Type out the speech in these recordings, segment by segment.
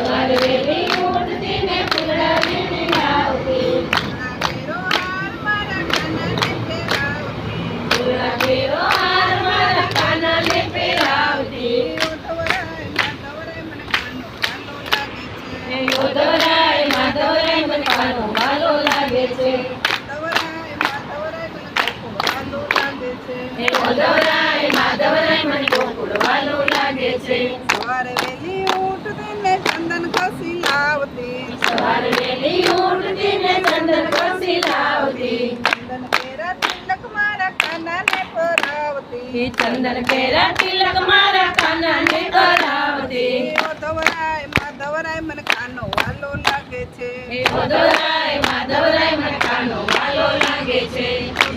સવારે વહેલી ઉઠતી ને ફૂલડા વીણી લાવતી. ફૂલડા કેરો હાર મારા કાનાને પહેરાવતી. ધવરાય માધવરાય મને કાનો વાલો લાગે છે. ધવરાય માધવરાય મને ગોકુળ વાલો લાગે છે. સવારે વહેલી ઉઠતી ને ચંદન ઘસી લાવતી. સવારે વહેલી ઉઠતી ને ચંદન ઘસી લાવતી. ચંદન પેરા તિલક મારા કાનાને પરાવતી. ચંદન કેરા તિલક મારા કાનાને કરાવતી. ધવરાય માધવરાય મને કાનો વાલો લાગે છે. ધવરાય માધવરાય મને કાનો વાલો લાગે છે.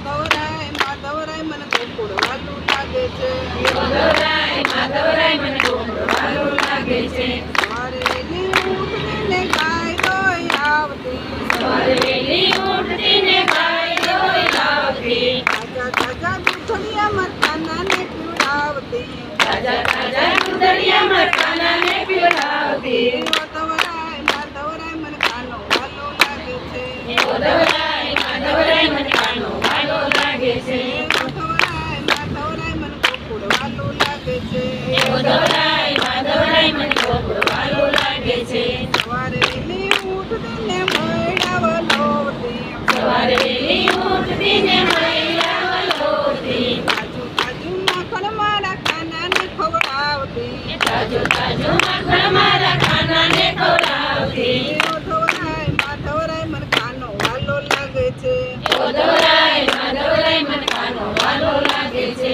ધવરાય માધવરાય મને ગોકુળ વાલો લાગે છે. ધવરાય માધવરાય મને ગોકુળ વાલો લાગે છે. સવારે વહેલી ઉઠતી ને ગાય દોઈ આવતી. સવારે વહેલી ઉઠતી ને ગાય દોઈ લાવતી. તાજા તાજા દૂધડિયામાં કાનાને પીવડાવતી. તાજા તાજા દૂધડિયામાં કાનાને પીવડાવતી. ધવરાય માધવરાય મને કાનો વાલો લાગે છે. ધવરાય માધવરાય મને કાનો વાલો લાગે છે. ધવરાય માધવરાય મને ગોકુળ વાલો લાગે છે. ધવરાય માધવરાય મને ગોકુળ વાલો લાગે છે. સવારે વહેલી ઉઠતી ને મૈડા વલોવતી. સવારે વહેલી ઉઠતી ને મૈડા વલોવતી. તાજું તાજું માખણ મારા કાનાને ખવડાવતી. તાજું તાજું માખણ મારા કાનાને ખવડાવતી. ધવરાય માધવરાય મને કાનો વાલો લાગે છે. ધવરાય માધવરાય મને કાનો વાલો લાગે છે.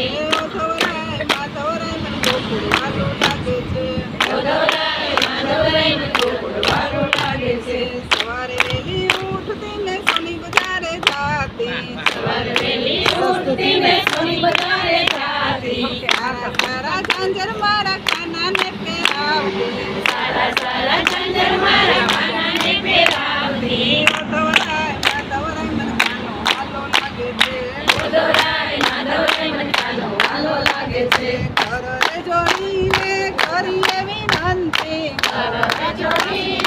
ધવરાય માધવરાય મને ગોકુળ વાલો લાગે છે. ધવરાય માધવરાય મને ગોકુળ વાલો લાગે છે. સવારે વહેલી ઉઠતી ને સોની બજારે જાતી. સવારે વહેલી ઉઠતી ને સોની બજારે જાતી. સારા સારા ઝાંઝર મારા કાનાને પહેરાવતી. સારા સારા ઝાંઝર મારા કાનાને પહેરાવતી. ધવરાય માધવરાય મને કાનો વાલો લાગે છે. ધવરાય માધવરાય મને કાનો વાલો લાગે છે. ઘરે જોડીને કરીએ વિનંતી. ઘરે જોડીને